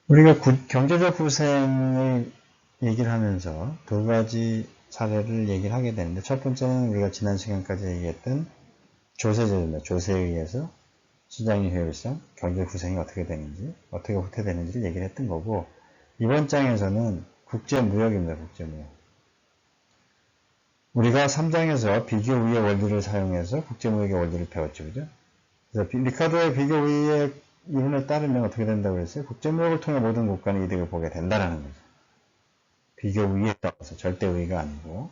우리가 경제적 후생을 얘기를 하면서 두 가지 사례를 얘기를 하게 되는데, 첫 번째는 우리가 지난 시간까지 얘기했던 조세제도입니다. 조세에 의해서 시장의 효율성, 경제적 후생이 어떻게 되는지, 어떻게 후퇴되는지를 얘기를 했던 거고, 이번 장에서는 국제무역입니다. 국제무역. 우리가 3장에서 비교 우위의 원리를 사용해서 국제무역의 원리를 배웠죠. 그죠? 그래서 리카르도의 비교 우위의 이론에 따르면 어떻게 된다고 그랬어요? 국제무역을 통해 모든 국가는 이득을 보게 된다는 거죠. 비교 우위에 따라서 절대 우위가 아니고.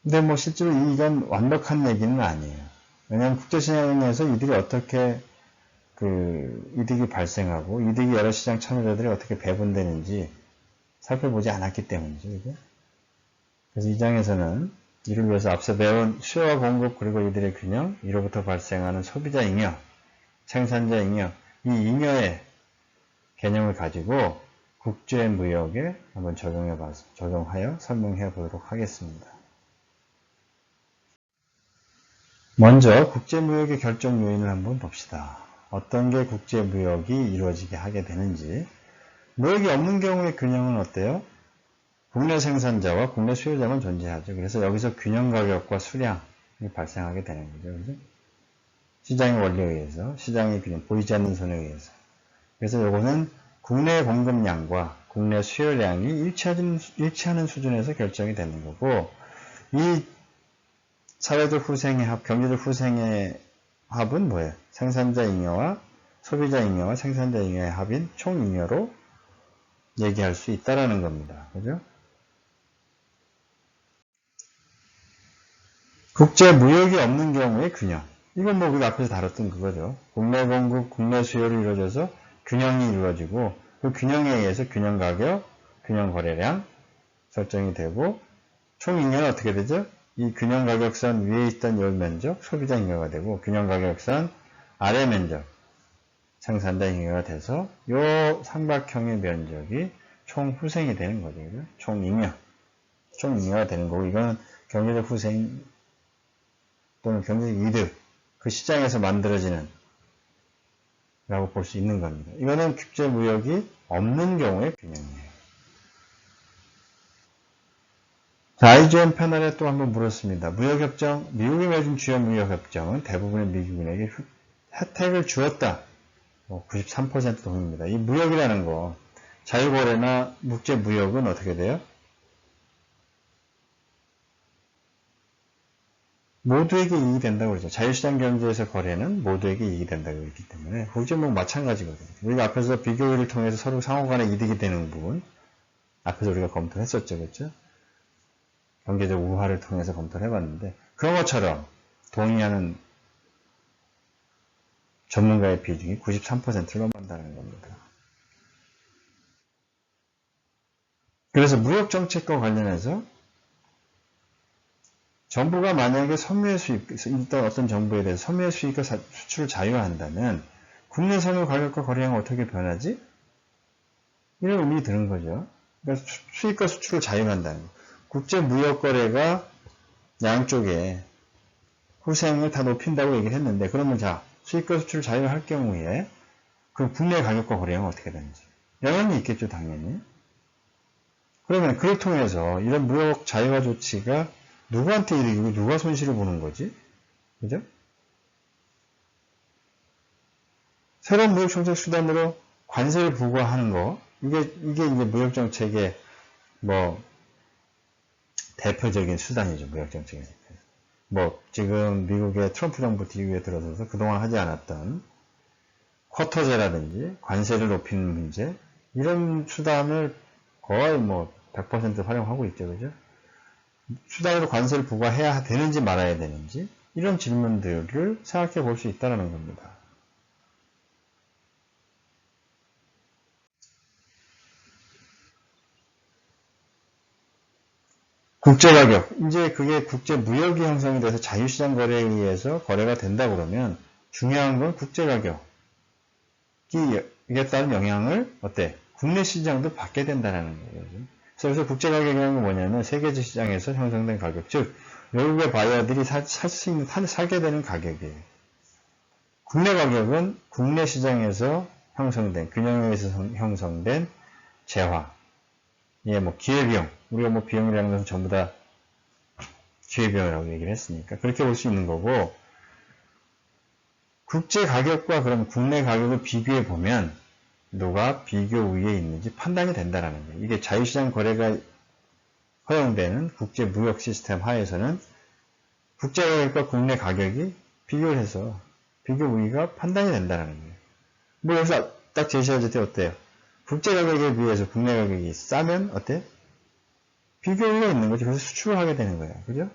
근데 뭐 실제로 이건 완벽한 얘기는 아니에요. 왜냐하면 국제시장에서 이들이 어떻게 이득이 발생하고 이득이 여러 시장 참여자들이 어떻게 배분되는지 살펴보지 않았기 때문이죠. 그죠? 그래서 이 장에서는 이를 위해서 앞서 배운 수요와 공급 그리고 이들의 균형, 이로부터 발생하는 소비자 잉여, 생산자 잉여, 이 잉여의 개념을 가지고 국제무역에 한번 적용하여 설명해 보도록 하겠습니다. 먼저 국제무역의 결정 요인을 한번 봅시다. 어떤 게 국제무역이 이루어지게 하게 되는지. 무역이 없는 경우의 균형은 어때요? 국내 생산자와 국내 수요자만 존재하죠. 그래서 여기서 균형 가격과 수량이 발생하게 되는 거죠. 그죠? 시장의 원리에 의해서, 시장의 균형, 보이지 않는 손에 의해서. 그래서 요거는 국내 공급량과 국내 수요량이 일치하는 수준에서 결정이 되는 거고, 이 사회적 후생의 합, 경제적 후생의 합은 뭐예요? 생산자 잉여와 소비자 잉여와 생산자 잉여의 합인 총 잉여로 얘기할 수 있다라는 겁니다. 그죠? 국제 무역이 없는 경우의 균형. 이건 뭐 우리가 앞에서 다뤘던 그거죠. 국내 공급, 국내 수요를 이루어져서 균형이 이루어지고 그 균형에 의해서 균형 가격, 균형 거래량 설정이 되고 총 잉여는 어떻게 되죠? 이 균형 가격선 위에 있던 열 면적, 소비자 잉여가 되고 균형 가격선 아래 면적, 생산자 잉여가 돼서 이 삼각형의 면적이 총 후생이 되는 거죠. 그죠? 총 잉여가 되는 거고 이거는 경제적 후생 또는 경제적 이득, 그 시장에서 만들어지는 라고 볼 수 있는 겁니다. 이거는 국제무역이 없는 경우의 균형이에요. 자, 이전 패널에 또 한번 물었습니다. 무역협정, 미국이 맺은 주요 무역협정은 대부분의 미국인에게 혜택을 주었다. 93% 동의입니다. 이 무역이라는 거, 자유거래나 국제무역은 어떻게 돼요? 모두에게 이익이 된다고 그러죠. 자유시장 경제에서 거래는 모두에게 이익이 된다고 그랬기 때문에 국제무역 마찬가지거든요. 우리가 앞에서 비교를 통해서 서로 상호간에 이득이 되는 부분, 앞에서 우리가 검토했었죠. 그렇죠? 경제적 우화를 통해서 검토를 해봤는데 그런 것처럼 동의하는 전문가의 비중이 93%를 넘는다는 겁니다. 그래서 무역정책과 관련해서 정부가 만약에 섬유의 수입, 일단 어떤 정부에 대해서 섬유의 수입과 수출을 자유화한다면 국내 섬유 가격과 거래량은 어떻게 변하지? 이런 의미 드는 거죠. 그러니까 수입과 수출을 자유화한다는 거. 국제무역거래가 양쪽에 후생을 다 높인다고 얘기를 했는데 그러면 자 수입과 수출을 자유화할 경우에 그 국내 가격과 거래량은 어떻게 되는지 영향이 있겠죠. 당연히. 그러면 그를 통해서 이런 무역 자유화 조치가 누구한테 이득이고 누가 손실을 보는 거지? 그죠? 새로운 무역 정책 수단으로 관세를 부과하는 거 이게 이제 무역 정책의 대표적인 수단이죠. 무역 정책의 지금 미국의 트럼프 정부 뒤에 들어서서 그동안 하지 않았던 쿼터제라든지 관세를 높이는 문제 이런 수단을 거의 100% 활용하고 있죠. 그죠? 수단으로 관세를 부과해야 되는지 말아야 되는지 이런 질문들을 생각해 볼 수 있다는 겁니다. 국제가격, 이제 그게 국제무역이 형성이 돼서 자유시장 거래에 의해서 거래가 된다 그러면 중요한 건 국제가격이 이에 따른 영향을 국내 시장도 받게 된다는 거예요. 그래서 국제가격이라는 건 뭐냐면 세계적 시장에서 형성된 가격, 즉 외국의 바이어들이 살게 되는 가격이에요. 국내 가격은 국내 시장에서 형성된, 균형에서 형성된 재화. 예, 뭐, 기회비용. 우리가 뭐, 비용이라는 것은 전부 다 기회비용이라고 얘기를 했으니까. 그렇게 볼 수 있는 거고, 국제 가격과 그럼 국내 가격을 비교해 보면, 누가 비교 우위에 있는지 판단이 된다라는 거예요. 이게 자유시장 거래가 허용되는 국제 무역 시스템 하에서는 국제 가격과 국내 가격이 비교를 해서 비교 우위가 판단이 된다는 거예요. 뭐 여기서 딱 제시할 때 어때요? 국제 가격에 비해서 국내 가격이 싸면 어때? 비교 우위가 있는 거지. 그래서 수출을 하게 되는 거예요. 그죠?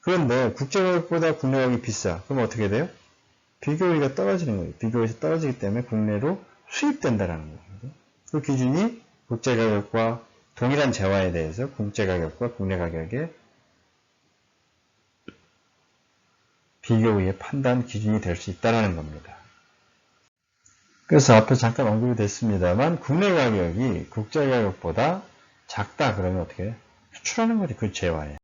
그런데 국제 가격보다 국내 가격이 비싸. 그럼 어떻게 돼요? 비교 우위가 떨어지는 거예요. 비교 우위에서 떨어지기 때문에 국내로 수입된다라는 거예요. 그 기준이 국제 가격과 동일한 재화에 대해서 국제 가격과 국내 가격의 비교 우위의 판단 기준이 될 수 있다는 겁니다. 그래서 앞에 잠깐 언급이 됐습니다만 국내 가격이 국제 가격보다 작다 그러면 어떻게 해요? 수출하는 거지 그 재화에.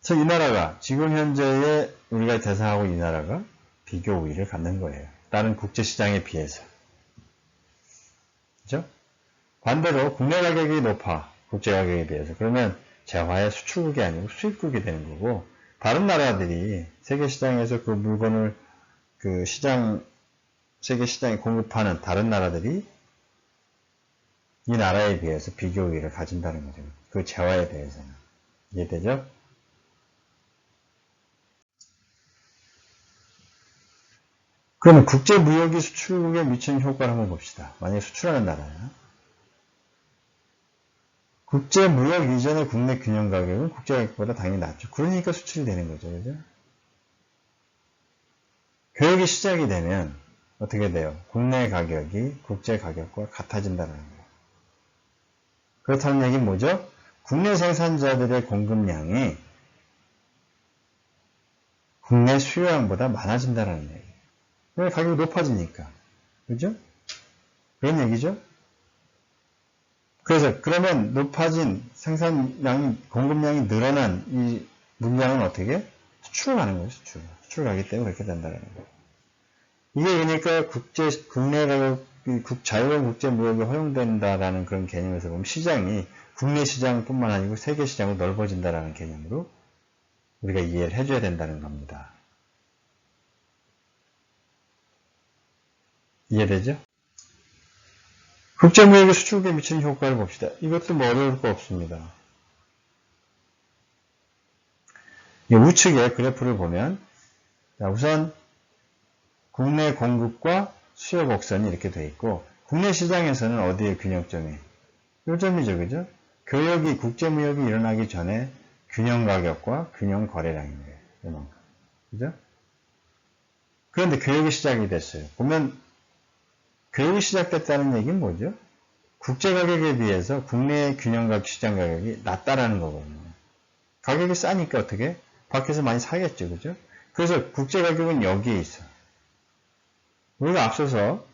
그래서 이 나라가 지금 현재의 우리가 대상하고 이 나라가 비교 우위를 갖는 거예요. 다른 국제 시장에 비해서. 그죠? 반대로 국내 가격이 높아. 국제 가격에 비해서. 그러면 재화의 수출국이 아니고 수입국이 되는 거고, 다른 나라들이 세계 시장에서 그 물건을 그 시장, 세계 시장에 공급하는 다른 나라들이 이 나라에 비해서 비교 우위를 가진다는 거죠. 그 재화에 대해서는. 이해되죠? 그러면 국제 무역이 수출국에 미치는 효과를 한번 봅시다. 만약에 수출하는 나라야. 국제 무역 이전의 국내 균형 가격은 국제 가격보다 당연히 낮죠. 그러니까 수출이 되는 거죠. 그죠? 교역이 시작이 되면 어떻게 돼요? 국내 가격이 국제 가격과 같아진다는 거예요. 그렇다는 얘기는 뭐죠? 국내 생산자들의 공급량이 국내 수요량보다 많아진다는 얘기예요. 왜? 가격이 높아지니까. 그죠? 그런 얘기죠? 그래서 그러면 높아진 생산량이 공급량이 늘어난 이 물량은 어떻게? 수출을 가는 거예요. 수출 가기 때문에 그렇게 된다는 거예요. 이게 그러니까 국내 가격, 자유로운 국제 무역이 허용된다라는 그런 개념에서 보면 시장이 국내 시장뿐만 아니고 세계 시장으로 넓어진다라는 개념으로 우리가 이해를 해줘야 된다는 겁니다. 이해되죠? 국제무역이 수출국에 미치는 효과를 봅시다. 이것도 뭐 어려울 거 없습니다. 우측에 그래프를 보면 우선 국내 공급과 수요 곡선이 이렇게 되어 있고 국내 시장에서는 어디에 균형점이? 요 점이죠. 그죠? 교역이 국제무역이 일어나기 전에 균형 가격과 균형 거래량인 거예요. 이만큼. 그죠? 그런데 교역이 시작이 됐어요. 보면 교역이 시작됐다는 얘기는 뭐죠? 국제 가격에 비해서 국내 균형가격 시장 가격이 낮다라는 거거든요. 가격이 싸니까 어떻게? 밖에서 많이 사겠죠. 그죠? 그래서 국제 가격은 여기에 있어. 우리가 앞서서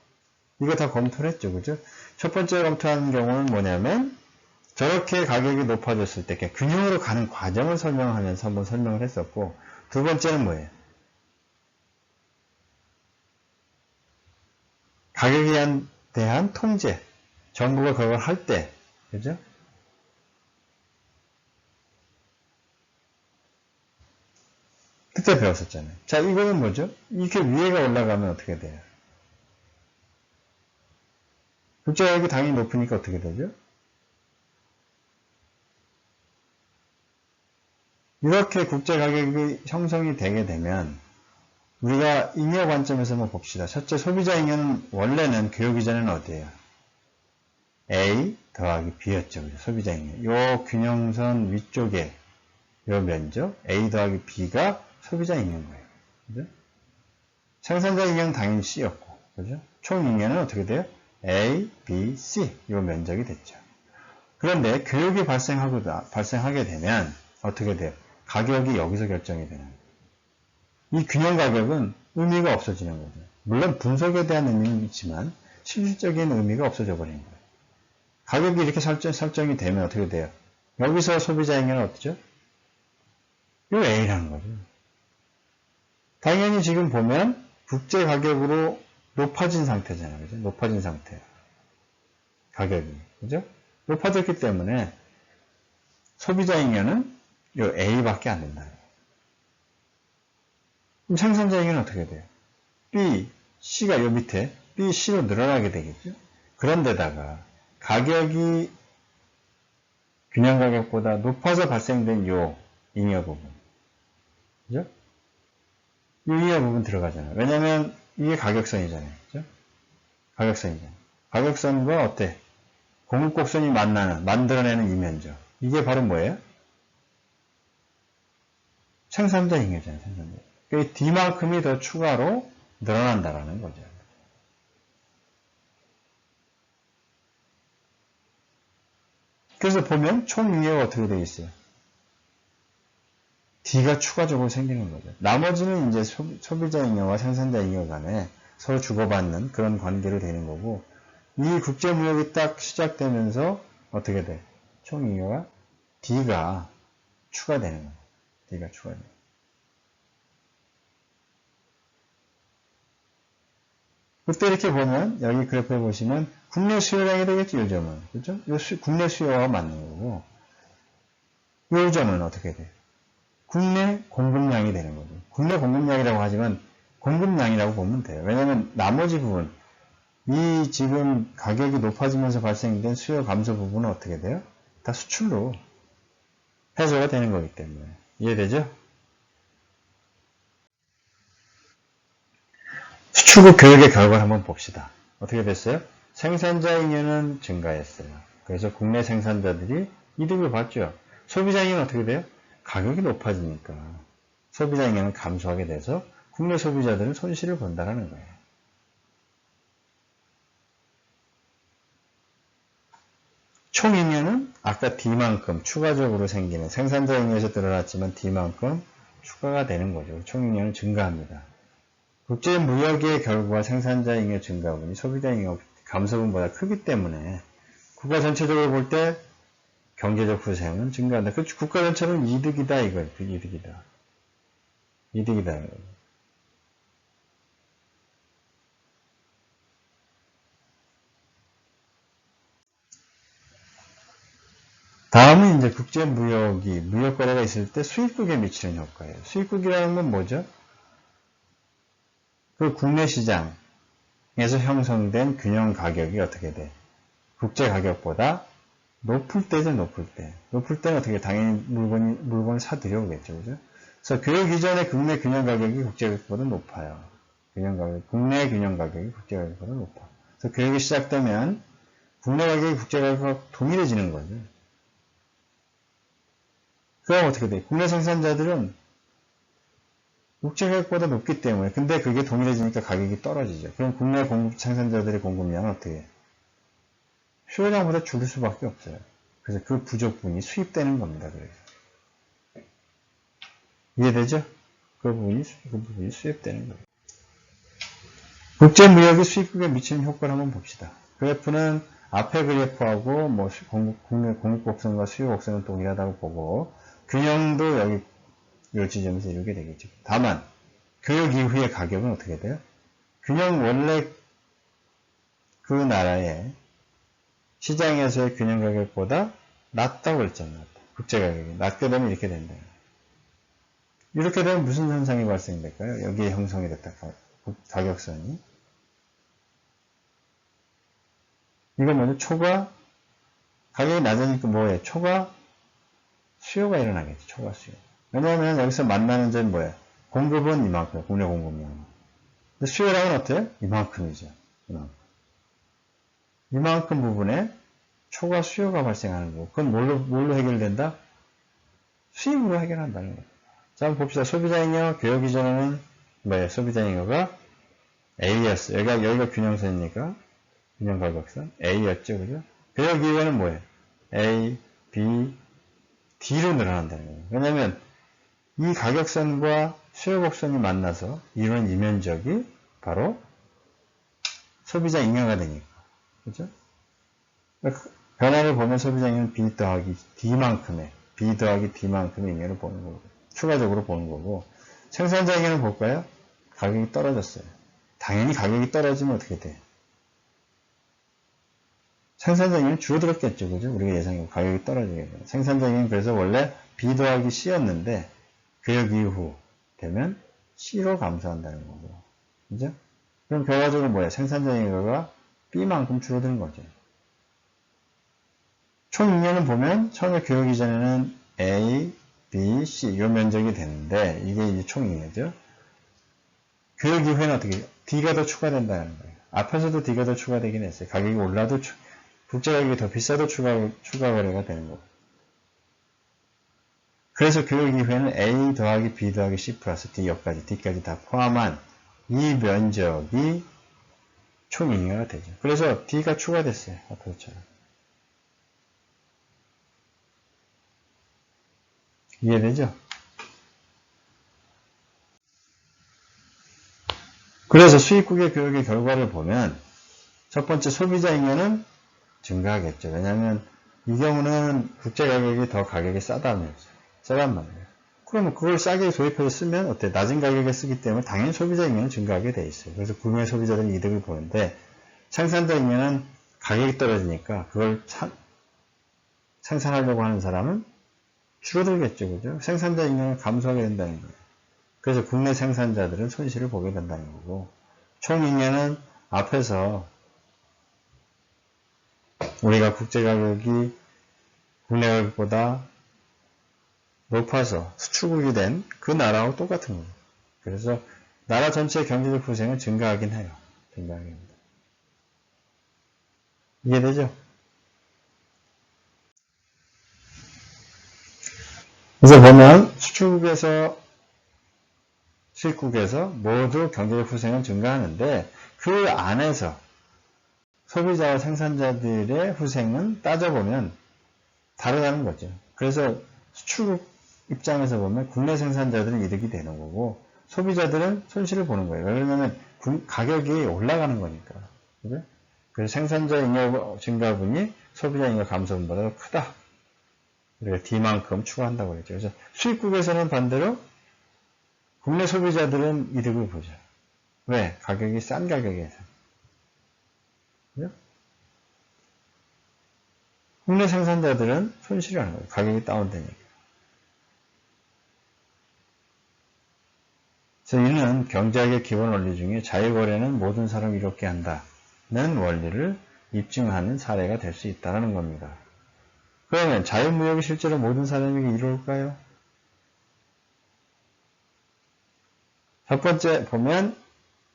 이거 다 검토를 했죠. 그죠? 첫 번째 검토하는 경우는 뭐냐면 저렇게 가격이 높아졌을 때 균형으로 가는 과정을 설명하면서 한번 설명을 했었고 두 번째는 뭐예요? 가격에 대한 통제. 정부가 그걸 할 때, 그죠? 그때 배웠었잖아요. 자, 이거는 뭐죠? 이렇게 위에가 올라가면 어떻게 돼요? 국제가격이 당연히 높으니까 어떻게 되죠? 이렇게 국제가격이 형성이 되게 되면 우리가 잉여 관점에서 한번 봅시다. 첫째, 소비자 잉여는 원래는 교육 이전에는 어디예요? A 더하기 B였죠. 그죠? 소비자 잉여. 요 균형선 위쪽에 요 면적 A 더하기 B가 소비자 잉여인 거예요. 그죠? 생산자 잉여는 당연히 C였고, 그죠? 총 잉여는 어떻게 돼요? A, B, C 요 면적이 됐죠. 그런데 교육이 발생하게 되면 어떻게 돼요? 가격이 여기서 결정이 되는 거예요. 이 균형 가격은 의미가 없어지는 거죠. 물론 분석에 대한 의미는 있지만 실질적인 의미가 없어져 버리는 거예요. 가격이 이렇게 설정이 되면 어떻게 돼요? 여기서 소비자 잉여는 어떻죠? 요 A라는 거죠. 당연히 지금 보면 국제 가격으로 높아진 상태잖아요. 그죠? 높아진 상태. 가격이. 그죠? 높아졌기 때문에 소비자 잉여는 요 A밖에 안 된다. 그럼 생산자 잉여는 어떻게 돼요? B, C가 요 밑에 B, C로 늘어나게 되겠죠? 그런데다가 가격이 균형 가격보다 높아서 발생된 요 잉여 부분. 그죠? 이 잉여 부분 들어가잖아요. 왜냐면 이게 가격선이잖아요. 그죠? 가격선이잖아요. 가격선과 어때? 공급곡선이 만들어내는 이 면적. 이게 바로 뭐예요? 생산자 잉여잖아요. 생산자. 그 D만큼이 더 추가로 늘어난다라는 거죠. 그래서 보면 총 잉여가 어떻게 되어 있어요? D가 추가적으로 생기는 거죠. 나머지는 이제 소비자 잉여와 생산자 잉여 간에 서로 주고받는 그런 관계로 되는 거고, 이 국제무역이 딱 시작되면서 어떻게 돼? 총 잉여가 D가 추가되는 거예요. D가 추가되는 거예요. 그때 이렇게 보면 여기 그래프에 보시면 국내 수요량이 되겠죠. 요점은. 그렇죠? 국내 수요가 맞는 거고, 요점은 어떻게 돼요? 국내 공급량이 되는 거죠. 국내 공급량이라고 하지만 공급량이라고 보면 돼요. 왜냐하면 나머지 부분, 이 지금 가격이 높아지면서 발생된 수요 감소 부분은 어떻게 돼요? 다 수출로 해소가 되는 거기 때문에. 이해되죠? 수출국 교육의 결과를 한번 봅시다. 어떻게 됐어요? 생산자 잉여는 증가했어요. 그래서 국내 생산자들이 이득을 봤죠. 소비자 잉여는 어떻게 돼요? 가격이 높아지니까 소비자 잉여는 감소하게 돼서 국내 소비자들은 손실을 본다는 거예요. 총 잉여는 아까 D만큼 추가적으로 생기는 생산자 잉여에서 드러났지만 D만큼 추가가 되는 거죠. 총 잉여는 증가합니다. 국제 무역의 결과 생산자 잉여 증가분이 소비자 잉여 감소분보다 크기 때문에 국가 전체적으로 볼 때 경제적 후생은 증가한다. 그 국가 전체는 이득이다 이거예요. 이득이다. 이득이다. 다음은 이제 국제무역이 무역거래가 있을 때 수입국에 미치는 효과예요. 수입국이라는 건 뭐죠? 그 국내 시장에서 형성된 균형 가격이 어떻게 돼? 국제 가격보다 높을 때죠, 높을 때. 높을 때는 어떻게 당연히 물건을 사들여오겠죠, 그죠? 그래서 교육 이전에 국내 균형 가격이 국제 가격보다 높아요. 국내 균형 가격이 국제 가격보다 높아. 그래서 교육이 시작되면 국내 가격이 국제 가격과 동일해지는 거죠. 그럼 어떻게 돼? 국내 생산자들은 국제 가격보다 높기 때문에, 근데 그게 동일해지니까 가격이 떨어지죠. 그럼 국내 생산자들의 공급량은 어떻게 해? 수요량보다 줄일 수밖에 없어요. 그래서 그 부족분이 수입되는 겁니다. 그래서. 이해되죠? 그 부분이 수입되는 거예요. 국제무역이 수입국에 미치는 효과를 한번 봅시다. 그래프는 앞에 그래프하고 뭐 국내 공급곡선과 수요곡선은 동일하다고 보고, 균형도 여기 이 지점에서 이루게 되겠죠. 다만 교육 이후의 가격은 어떻게 돼요? 균형 원래 그 나라의 시장에서의 균형 가격보다 낮다고 했잖아요. 국제 가격이 낮게 되면 이렇게 된다. 이렇게 되면 무슨 현상이 발생될까요? 여기에 형성이 됐다. 가격선이. 이건 뭐죠? 초과 가격이 낮으니까 뭐예요? 초과 수요가 일어나겠죠. 초과 수요. 왜냐하면 여기서 만나는 점이 뭐예요? 공급은 이만큼, 국내 공급량. 근데 수요량은 어때요? 이만큼이죠. 이만큼 부분에 초과 수요가 발생하는 거고, 그건 뭘로 해결된다? 수입으로 해결한다는 거예요. 자, 한번 봅시다. 소비자 잉여, 교역 이전에는 뭐예요? 소비자 잉여가 A였어요. 여기가 균형선이니까, 균형 가격선. A였죠. 그죠? 교역 이후에는 뭐예요? A, B, D로 늘어난다는 거예요. 왜냐면, 이 가격선과 수요곡선이 만나서 이루는 이 면적이 바로 소비자 잉여가 되니까. 그죠? 변화를 보면 소비자 잉여는 B 더하기 D만큼의, B 더하기 D만큼의 잉여를 보는 거고, 추가적으로 보는 거고, 생산자 잉여는 볼까요? 가격이 떨어졌어요. 당연히 가격이 떨어지면 어떻게 돼? 생산자익은 줄어들었겠죠. 그죠? 우리가 예상해 가격이 떨어지게 돼요. 생산자익은 그래서 원래 B 더하기 C였는데 교역 이후 되면 C로 감소한다는 거고. 그죠? 그럼 결과적으로 뭐야? 생산자익가 B만큼 줄어드는 거죠. 총 잉여는 보면 처음에 교역 이전에는 A, B, C 이 면적이 되는데 이게 이제 총 잉여죠. 교역 이후에는 어떻게 D가 더 추가된다는 거예요. 앞에서도 D가 더 추가되긴 했어요. 가격이 올라도 국제 가격이 더 비싸도 추가 거래가 되는 거고. 그래서 교역 이후에는 A 더하기 B 더하기 C 플러스 D까지 다 포함한 이 면적이 총 잉여가 되죠. 그래서 D가 추가됐어요. 앞에서처럼. 이해되죠? 그래서 수입국의 교역의 결과를 보면 첫 번째 소비자 잉여는 증가하겠죠. 왜냐하면 이 경우는 국제 가격이 더 가격이 싸단 말이에요. 그러면 그걸 싸게 도입해서 쓰면 어때? 낮은 가격에 쓰기 때문에 당연히 소비자 잉여는 증가하게 돼 있어요. 그래서 구매 소비자들은 이득을 보는데 생산자 잉여는 가격이 떨어지니까 그걸 생산하려고 하는 사람은 줄어들겠죠. 그죠? 생산자 잉여는 감소하게 된다는 거예요. 그래서 국내 생산자들은 손실을 보게 된다는 거고 총 잉여는 앞에서 우리가 국제 가격이 국내 가격보다 높아서 수출국이 된 그 나라하고 똑같은 거예요. 그래서 나라 전체의 경제적 후생은 증가하긴 해요. 증가하긴 합니다. 이해되죠? 그래서 보면 수출국에서 수입국에서 모두 경제적 후생은 증가하는데 그 안에서 소비자와 생산자들의 후생은 따져보면 다르다는 거죠. 그래서 수출국 입장에서 보면 국내 생산자들은 이득이 되는 거고 소비자들은 손실을 보는 거예요. 왜냐하면 가격이 올라가는 거니까. 그죠? 그래서 생산자 잉여 증가분이 소비자 잉여 감소분보다 크다. 우리가 D만큼 추가한다고 그랬죠. 그래서 수입국에서는 반대로 국내 소비자들은 이득을 보죠. 왜? 가격이 싼 가격에서. 그죠? 국내 생산자들은 손실을 하는 거예요. 가격이 다운되니까. 그래서 이는 경제학의 기본 원리 중에 자유거래는 모든 사람을 이롭게 한다는 원리를 입증하는 사례가 될 수 있다는 겁니다. 그러면 자유무역이 실제로 모든 사람에게 이로울까요? 첫 번째 보면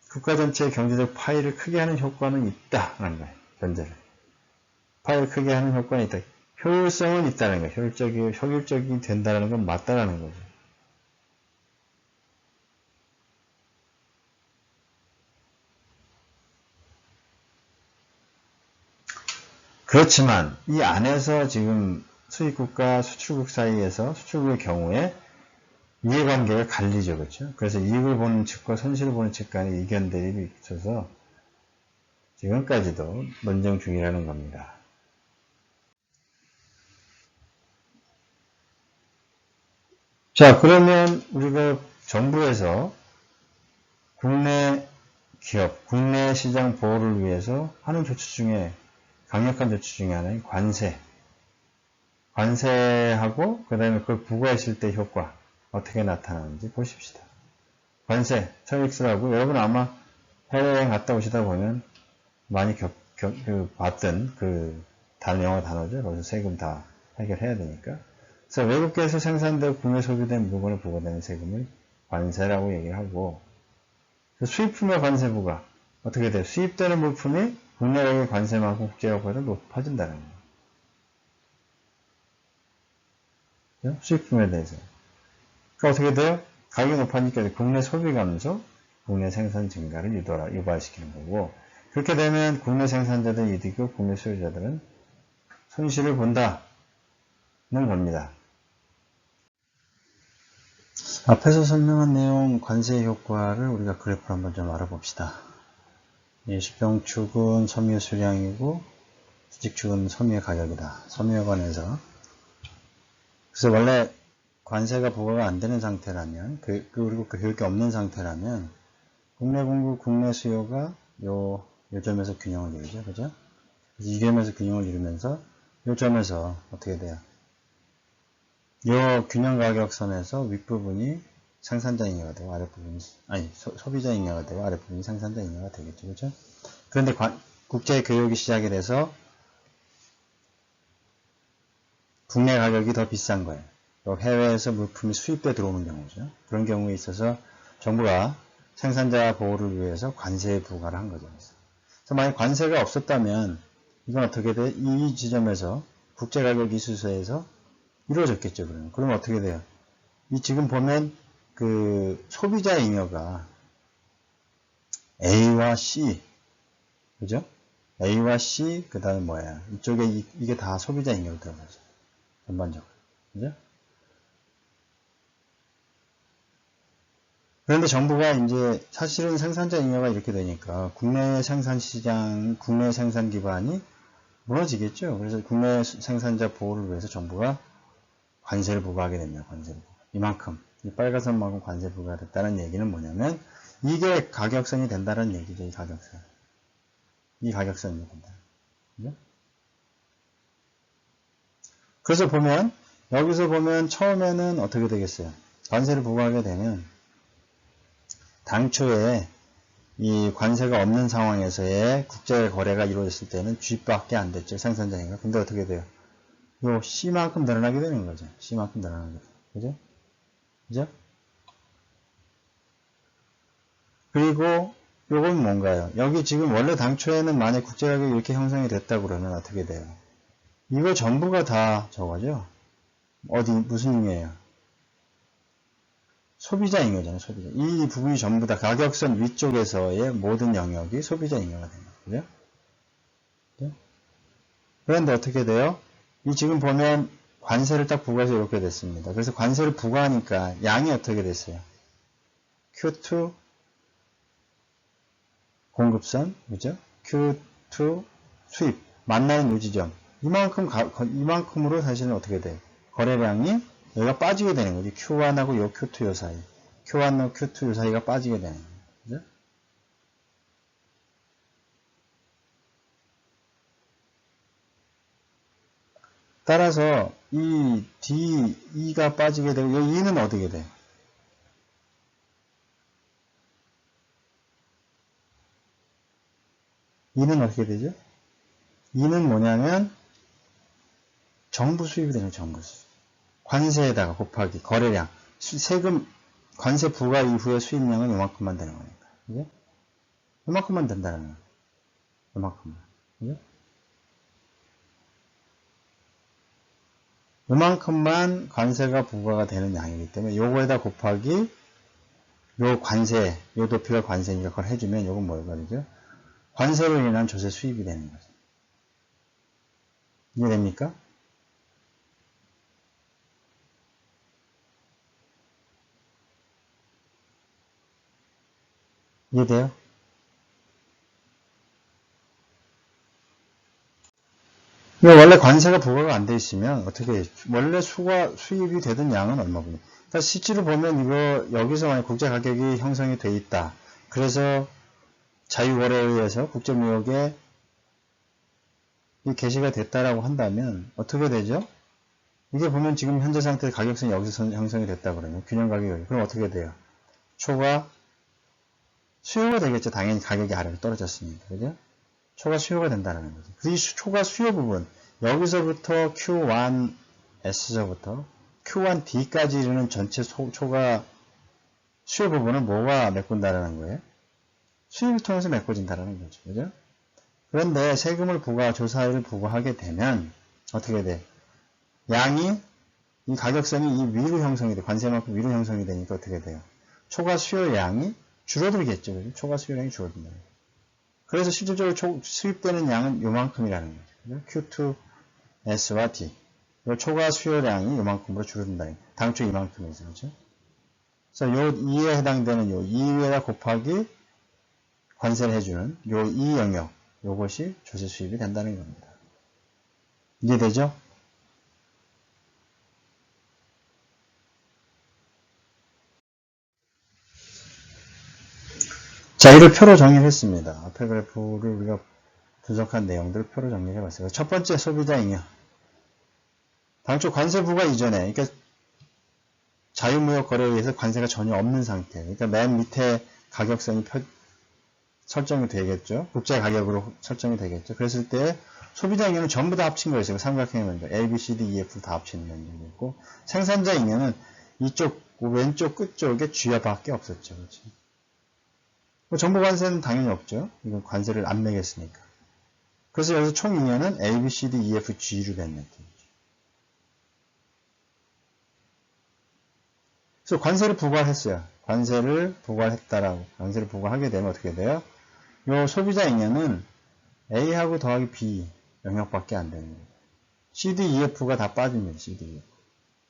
국가 전체의 경제적 파이를 크게 하는 효과는 있다는 거예요. 전제를. 파이를 크게 하는 효과는 있다. 효율성은 있다는 거예요. 효율적이 된다는 건 맞다라는 거죠. 그렇지만 이 안에서 지금 수입국과 수출국 사이에서 수출국의 경우에 이해관계가 갈리죠. 그렇죠? 그래서 이익을 보는 측과 손실을 보는 측 간의 의견 대립이 있어서 지금까지도 논쟁 중이라는 겁니다. 자, 그러면 우리가 정부에서 국내 기업, 국내 시장 보호를 위해서 하는 조치 중에 강력한 조치 중에 하나인 관세하고 그 다음에 그걸 부과했을 때 효과 어떻게 나타나는지 보십시다. 관세, 처익수라고 여러분 아마 해외여행 갔다 오시다 보면 많이 봤던 그 영어 단어죠. 거기서 세금 다 해결해야 되니까. 그래서 외국에서 생산되고 국내 소비된 물건을 부과되는 세금을 관세라고 얘기를 하고 수입품의 관세 부과 어떻게 돼요? 수입되는 물품이 국내 가격의 관세만큼 국제가격보다 높아진다는 거예요. 수입품에 대해서. 그러니까 어떻게 돼요? 가격이 높아지니까 국내 소비 감소, 국내 생산 증가를 유발시키는 거고 그렇게 되면 국내 생산자들은 이득이고 국내 소비자들은 손실을 본다는 겁니다. 앞에서 설명한 내용 관세의 효과를 우리가 그래프로 한번 좀 알아봅시다. 수평축은 섬유 수량이고 수직축은 섬유의 가격이다. 섬유에 관해서. 그래서 원래 관세가 부과가 안 되는 상태라면 그리고 그 효력이 없는 상태라면 국내 공급, 국내 수요가 요 점에서 균형을 이루죠. 그죠? 이 점에서 균형을 이루면서 요 점에서 어떻게 돼요? 요 균형 가격선에서 윗부분이 생산자 잉여가 되고 아랫부분이 소비자 잉여가 되고 아랫부분이 생산자 잉여가 되겠죠. 그죠? 그런데 국제 교역이 시작이 돼서 국내 가격이 더 비싼 거예요. 해외에서 물품이 수입돼 들어오는 경우죠. 그런 경우에 있어서 정부가 생산자 보호를 위해서 관세 부과를 한 거죠. 그래서 만약 관세가 없었다면 이건 어떻게 돼? 이 지점에서 국제 가격 이수서에서 이루어졌겠죠. 그러면 어떻게 돼요? 이 지금 보면 그 소비자 잉여가 A와 C, 그죠? A와 C, 그 다음에 뭐야? 이쪽에 이게 다 소비자 잉여로 들어가죠. 전반적으로. 그죠? 그런데 정부가 이제 사실은 생산자 잉여가 이렇게 되니까 국내 생산 시장, 국내 생산 기반이 무너지겠죠. 그래서 국내 생산자 보호를 위해서 정부가 관세를 부과하게 됩니다. 관세를. 이만큼. 이 빨간 선만큼 관세 부과가 됐다는 얘기는 뭐냐면 이게 가격선이 된다는 얘기죠. 이 가격선. 이 가격선이 된다. 그죠? 그래서 보면 여기서 보면 처음에는 어떻게 되겠어요? 관세를 부과하게 되면 당초에 이 관세가 없는 상황에서의 국제 거래가 이루어졌을 때는 G밖에 안 됐죠. 생산자인가. 근데 어떻게 돼요? 요 C만큼 늘어나게 되는 거죠. C만큼 늘어나게 돼요. 그죠? 그죠? 그리고 요건 뭔가요? 여기 지금 원래 당초에는 만약 국제가격이 이렇게 형성이 됐다고 그러면 어떻게 돼요? 이거 전부가 다 저거죠? 무슨 잉여예요? 소비자인 거잖아요, 소비자. 이 부분이 전부 다 가격선 위쪽에서의 모든 영역이 소비자 잉여가 됩니다. 그죠? 그죠? 그런데 어떻게 돼요? 이 지금 보면 관세를 딱 부과해서 이렇게 됐습니다. 그래서 관세를 부과하니까 양이 어떻게 됐어요? Q2 공급선, 그죠? Q2 수입, 만나는 요지점. 이만큼으로 사실은 어떻게 돼요? 거래량이 여기가 빠지게 되는 거지. Q1하고 요 Q2 요 사이. Q1하고 Q2 요 사이가 빠지게 되는 거예요. 그죠? 따라서 이 D, E가 빠지게 되고, 이 E는 어떻게 돼요? E는 어떻게 되죠? E는 뭐냐면 정부 수입이 되는 정부 수입. 관세에다가 곱하기 거래량. 세금, 관세 부과 이후의 수입량은 요만큼만 되는 거니까. 그죠? 요만큼만 된다는 거예요. 요만큼만. 그죠? 요만큼만 관세가 부과가 되는 양이기 때문에 요거에다 곱하기 요 관세, 요 도피가 관세니까 그걸 해주면 요건 뭐가 되죠? 관세로 인한 조세 수입이 되는 거죠. 이해됩니까? 이해돼요? 원래 관세가 부과가 안 돼 있으면 어떻게 원래 수입이 되던 양은 얼마군요. 그러니까 실제로 보면 이거 여기서 만약 국제 가격이 형성이 돼 있다. 그래서 자유거래에 의해서 국제무역에 게시가 됐다라고 한다면 어떻게 되죠? 이게 보면 지금 현재 상태의 가격선이 여기서 형성이 됐다 그러면 균형 가격이 그럼 어떻게 돼요? 초과 수요가 되겠죠. 당연히 가격이 아래로 떨어졌으니까. 그죠? 초과 수요가 된다는 거죠. 그 초과 수요 부분 여기서부터 Q1S서부터 Q1D까지 이르는 전체 초과 수요 부분은 뭐가 메꾼다라는 거예요? 수입을 통해서 메꿔진다라는 거죠. 그죠? 그런데 세금을 조사를 부과하게 되면 어떻게 돼? 양이 이 가격선이 이 위로 형성이 돼. 관세만큼 위로 형성이 되니까 어떻게 돼요? 초과 수요량이 줄어들겠죠. 그죠? 초과 수요량이 줄어든다. 그래서 실질적으로 수입되는 양은 요만큼이라는 거죠. Q2S와 D. 초과 수요량이 요만큼으로 줄어든다. 당초 이만큼이죠. 그죠? 그래서 요 2에 해당되는 요 2에다 곱하기 관세를 해주는 요 2 영역. 요것이 조세 수입이 된다는 겁니다. 이해되죠? 자, 이를 표로 정의를 했습니다. 앞에 그래프를 우리가 분석한 내용들을 표로 정리해 봤어요. 첫 번째 소비자 잉여. 당초 관세 부과 이전에, 그러니까 자유무역 거래에 의해서 관세가 전혀 없는 상태. 그러니까 맨 밑에 가격선이 설정이 되겠죠. 국제 가격으로 설정이 되겠죠. 그랬을 때 소비자 잉여는 전부 다 합친 거였어요. 삼각형의 면적. A, B, C, D, E, F 다 합친 면적이고, 생산자 잉여는 이쪽 왼쪽 끝쪽에 G와밖에 없었죠. 그렇죠? 뭐 정보 관세는 당연히 없죠. 이건 관세를 안 매겼으니까. 그래서 여기서 총 잉여는 A, B, C, D, E, F, G로 된 느낌이죠. 그래서 관세를 부과했어요. 관세를 부과하게 되면 어떻게 돼요? 요 소비자 잉여는 A하고 더하기 B 영역밖에 안 되는 거예요. C, D, E, F가 다 빠집니다. C, D, E, F.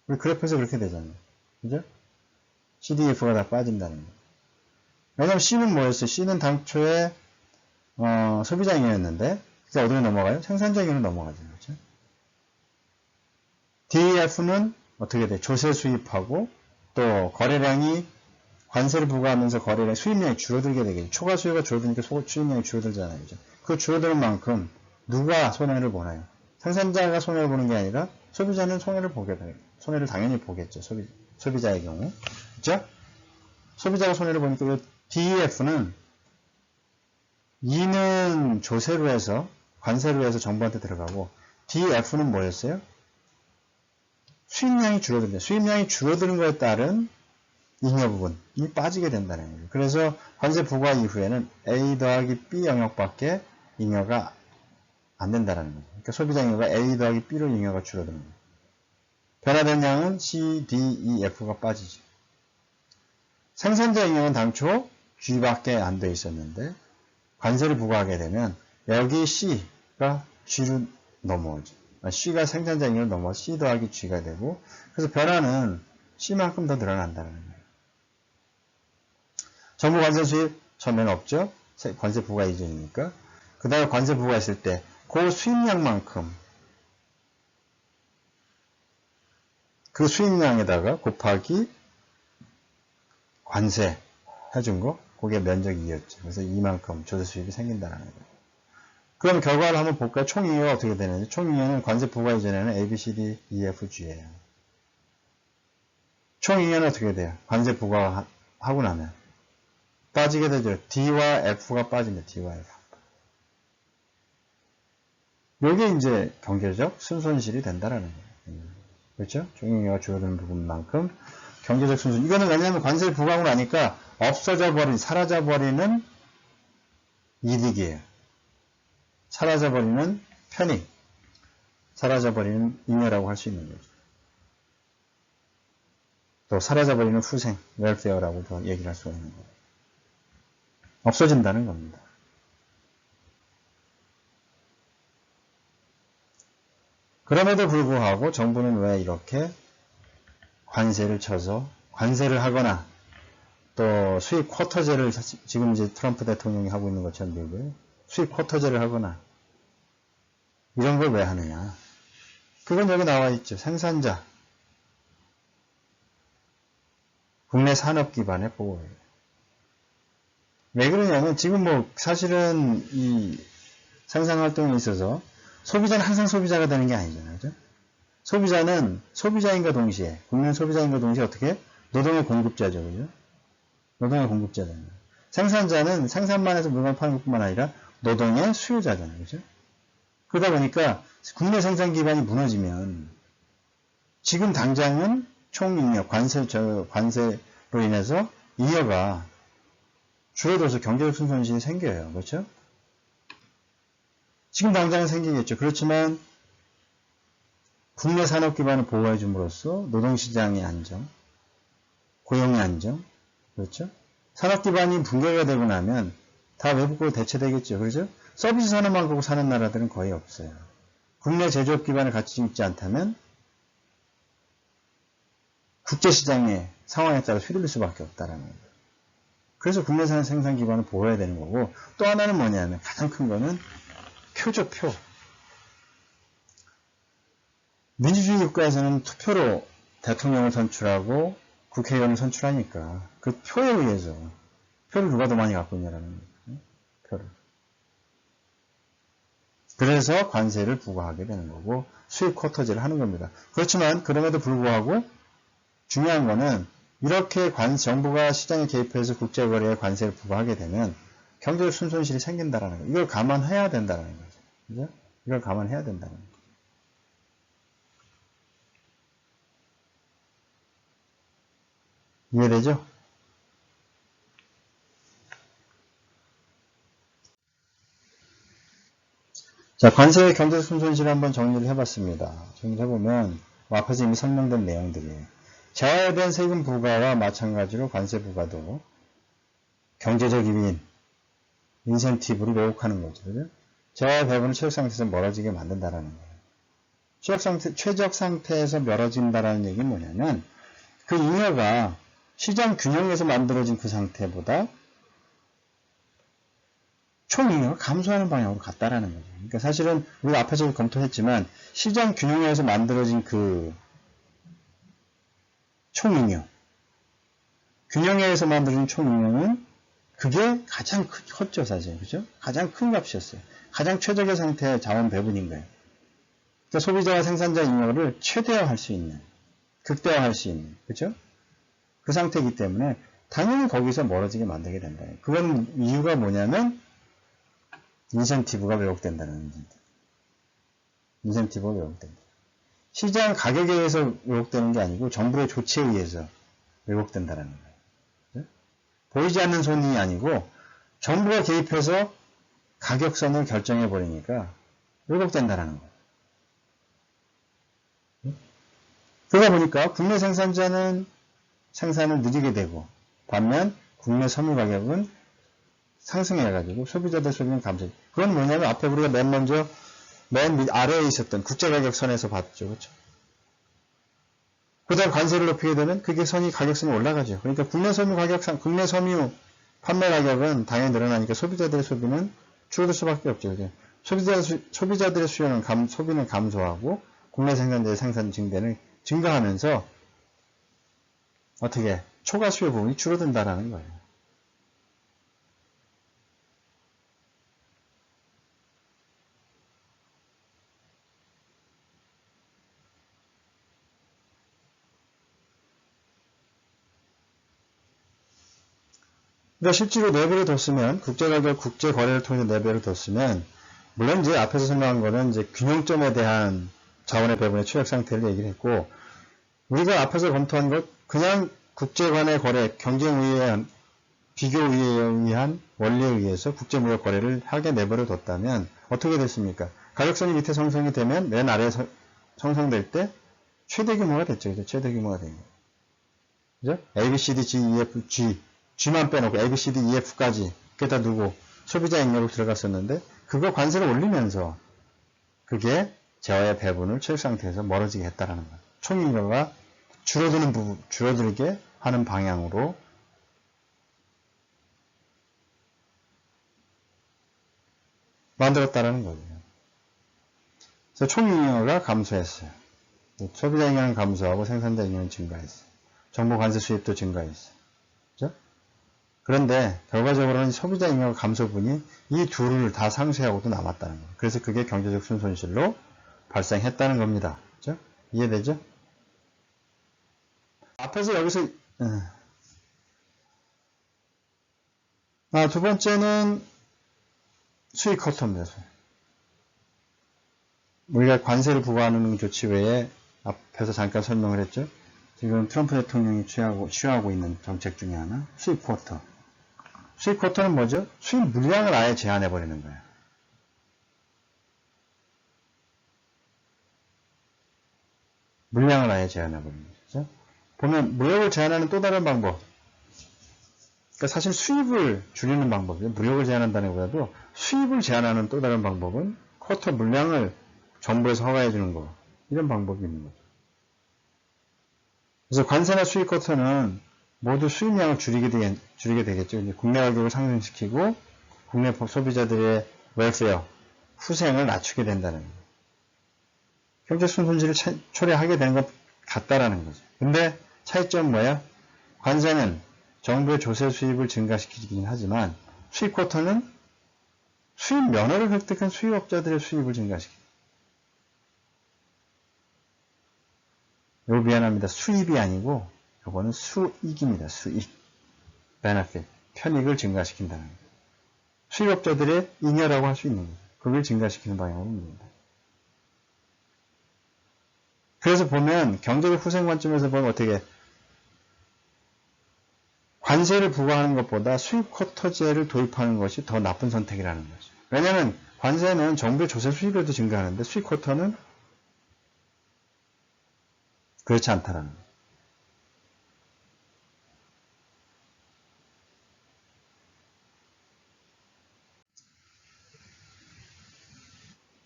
우리 그래프에서 그렇게 되잖아요. 그죠? C, D, E, F가 다 빠진다는 거예요. 왜냐면 C는 뭐였어요? C는 당초에 소비자 잉여였는데 그래서 어디로 넘어가요? 생산자 잉여로 넘어가죠. 그렇죠? D, E, F는 어떻게 돼요? 조세 수입하고 또 거래량이 관세를 부과하면서 거래량 수입량이 줄어들게 되겠죠. 초과 수요가 줄어드니까 수입량이 줄어들잖아요. 그죠? 그 줄어드는 만큼 누가 손해를 보나요? 생산자가 손해를 보는 게 아니라 소비자는 손해를 보게 돼요. 손해를 당연히 보겠죠. 소비자의 경우. 그죠? 소비자가 손해를 보니까 DEF는 E는 조세로 해서 관세로 해서 정부한테 들어가고 DF는 뭐였어요? 수입량이 줄어듭니다. 수입량이 줄어드는 것에 따른 잉여 부분이 빠지게 된다는 거예요. 그래서 관세 부과 이후에는 A 더하기 B 영역밖에 잉여가 안 된다는 거예요. 그러니까 소비자 잉여가 A 더하기 B로 잉여가 줄어드는 거예요. 변화된 양은 C, D, E, F가 빠지죠. 생산자 잉여는 당초 G밖에 안 돼 있었는데 관세를 부과하게 되면 여기 C가 G로 넘어오죠. C가 생산자 잉여를 넘어 C 더하기 G가 되고 그래서 변화는 C만큼 더 늘어난다는 거예요. 정부 관세 수입 처음에는 없죠. 관세 부과 이전이니까. 그 다음에 관세 부과했을 때 그 수입량만큼 그 수입량에다가 곱하기 관세 해준 거 그게 면적이 2였죠. 그래서 이만큼 조세 수입이 생긴다는 거예요. 그럼 결과를 한번 볼까요? 총 잉여가 어떻게 되는지. 총 잉여는 관세 부과 이전에는 A, B, C, D, E, F, G예요. 총 잉여는 어떻게 돼요? 관세 부과하고 나면 빠지게 되죠. D와 F가 빠집니다. D와 F. 이게 이제 경제적 순손실이 된다라는 거예요. 그렇죠? 총잉여가 줄어드는 부분만큼 경제적 순손실. 이거는 왜냐하면 관세를 부과하고 나니까 사라져버리는 이득이에요. 사라져버리는 편익. 사라져버리는 잉여라고 할 수 있는 거죠. 또 사라져버리는 후생, 웰페어라고도 얘기를 할 수가 있는 거예요. 없어진다는 겁니다. 그럼에도 불구하고 정부는 왜 이렇게 관세를 쳐서 관세를 하거나 또 수입 쿼터제를 지금 이제 트럼프 대통령이 하고 있는 것처럼 미국에 수입 쿼터제를 하거나 이런 걸 왜 하느냐? 그건 여기 나와 있죠. 생산자, 국내 산업 기반의 보호예요. 왜 그러냐면 지금 뭐 사실은 이 생산 활동에 있어서 소비자는 항상 소비자가 되는 게 아니잖아요. 그죠? 소비자는 소비자인과 동시에, 국민 소비자인과 동시에 어떻게? 노동의 공급자죠. 그죠? 노동의 공급자잖아요. 생산자는 생산만 해서 물건 파는 것뿐만 아니라 노동의 수요자잖아요. 그죠? 그러다 보니까 국내 생산 기반이 무너지면 지금 당장은 총잉여, 관세로 인해서 잉여가 줄어들어서 경제적 순손실이 생겨요. 그렇죠? 지금 당장은 생기겠죠. 그렇지만 국내 산업 기반을 보호해 줌으로써 노동시장의 안정, 고용의 안정, 그렇죠? 산업 기반이 붕괴가 되고 나면 다 외국으로 대체되겠죠. 그렇죠? 서비스 산업만 보고 사는 나라들은 거의 없어요. 국내 제조업 기반을 갖추지 있지 않다면 국제시장의 상황에 따라 휘둘릴 수밖에 없다라는 거예요. 그래서 국내산 생산 기반을 보호해야 되는 거고 또 하나는 뭐냐면 가장 큰 거는 표죠, 표. 민주주의 국가에서는 투표로 대통령을 선출하고 국회의원을 선출하니까 그 표에 의해서 표를 누가 더 많이 갖고 있냐라는 거예요. 표를. 그래서 관세를 부과하게 되는 거고 수입 쿼터제를 하는 겁니다. 그렇지만 그럼에도 불구하고 중요한 거는 이렇게 정부가 시장에 개입해서 국제거래에 관세를 부과하게 되면 경제적 순손실이 생긴다라는 거예요. 이걸 감안해야 된다는 거죠. 그죠? 이걸 감안해야 된다는 거예요. 이해되죠? 자, 관세의 경제적 순손실을 한번 정리를 해봤습니다. 정리를 해보면 앞에서 이미 설명된 내용들이에요. 재화에 대한 세금 부과와 마찬가지로 관세 부과도 경제적 이민, 인센티브를 왜곡하는 거죠. 그죠? 재화의 배분을 최적 상태에서 멀어지게 만든다라는 거예요. 최적 상태에서 멀어진다라는 얘기는 뭐냐면 그 잉여가 시장 균형에서 만들어진 그 상태보다 총잉여가 감소하는 방향으로 갔다라는 거죠. 그러니까 사실은 우리가 앞에서 검토했지만 시장 균형에서 만들어진 그 총잉여, 균형에서 만들어진 총잉여는 그게 가장 컸죠, 사실. 그죠? 가장 큰 값이었어요. 가장 최적의 상태의 자원 배분인 거예요. 그러니까 소비자와 생산자 잉여를 최대화할 수 있는, 극대화할 수 있는, 그죠? 그 상태이기 때문에 당연히 거기서 멀어지게 만들게 된다. 그건 이유가 뭐냐면 인센티브가 왜곡된다는 거죠. 인센티브가 왜곡된다. 시장 가격에 의해서 왜곡되는 게 아니고 정부의 조치에 의해서 왜곡된다는 거예요. 보이지 않는 손이 아니고 정부가 개입해서 가격선을 결정해 버리니까 왜곡된다는 거예요. 그러다 보니까 국내 생산자는 생산을 느리게 되고 반면 국내 섬유 가격은 상승해가지고 소비자들 소비는 감소. 그건 뭐냐면 앞에 우리가 맨 아래에 있었던 국제가격선에서 봤죠. 그렇죠? 그 다음 관세를 높이게 되면 그게 가격선이 올라가죠. 그러니까 국내 섬유 판매 가격은 당연히 늘어나니까 소비자들의 소비는 줄어들 수밖에 없죠. 그죠? 소비자들의 소비는 감소하고 국내 생산자의 생산 증가하면서 어떻게 초과 수요 부분이 줄어든다라는 거예요. 그러니까 실제로 내배를 뒀으면 국제거래를 통해서 내배를 뒀으면 물론 이제 앞에서 설명한 거는 이제 균형점에 대한 자원의 배분의 최적 상태를 얘기를 했고 우리가 앞에서 검토한 것 그냥 국제 간의 거래 경쟁 우위에 비교 우위에 의한 원리에 의해서 국제무역 거래를 하게 내버려 뒀다면 어떻게 됐습니까? 가격선이 밑에 형성이 되면 맨 아래에 형성될 때 최대 규모가 됐죠. 그죠? 최대 규모가 된 거예요. 그죠? A, B, C, D, G, E, F, G만 빼놓고 A, B, C, D, E, F까지 그게다 두고 소비자 잉여로 들어갔었는데 그거 관세를 올리면서 그게 재화의 배분을 최적 상태에서 멀어지게 했다라는 거예요. 총잉여가 줄어들게 하는 방향으로 만들었다라는 거예요. 그래서 총잉여가 감소했어요. 소비자 잉여는 감소하고 생산자 잉여는 증가했어요. 정부 관세 수입도 증가했어요. 그렇죠? 그런데 결과적으로는 소비자 잉여 감소분이 이 둘을 다 상쇄하고도 남았다는 거예요. 그래서 그게 경제적 순손실로 발생했다는 겁니다. 그렇죠? 이해되죠? 앞에서 여기서 두 번째는 수익 쿼터입니다. 우리가 관세를 부과하는 조치 외에 앞에서 잠깐 설명을 했죠. 지금 트럼프 대통령이 취하고 있는 정책 중에 하나 수입 쿼터. 수입 쿼터는 뭐죠? 수입 물량을 아예 제한해버리는 거예요. 물량을 아예 제한해버리는 거죠. 보면 무역을 제한하는 또 다른 방법. 그러니까 사실 수입을 줄이는 방법이에요. 무역을 제한한다는 것보다도 수입을 제한하는 또 다른 방법은 쿼터 물량을 정부에서 허가해주는 거. 이런 방법이 있는 거죠. 그래서 관세나 수입 쿼터는 모두 수입량을 줄이게 되겠죠. 이제 국내 가격을 상승시키고 국내 소비자들의 웰페어, 후생을 낮추게 된다는 거예요. 경제 순손실을 초래하게 되는 것 같다라는 거죠. 근데 차이점은 뭐야? 관세는 정부의 조세 수입을 증가시키긴 하지만 수입 쿼터는 수입 면허를 획득한 수입업자들의 수입을 증가시킵니다. 이거 미안합니다. 수입이 아니고 이거는 수익입니다. 수익. benefit. 편익을 증가시킨다는 거예요. 수입업자들의 잉여라고 할 수 있는 거죠. 그걸 증가시키는 방향으로 봅니다. 그래서 보면 경제적 후생 관점에서 보면 어떻게 관세를 부과하는 것보다 수입 쿼터제를 도입하는 것이 더 나쁜 선택이라는 거죠. 왜냐하면 관세는 정부의 조세 수입에도 증가하는데 수입 쿼터는 그렇지 않다라는 거예요.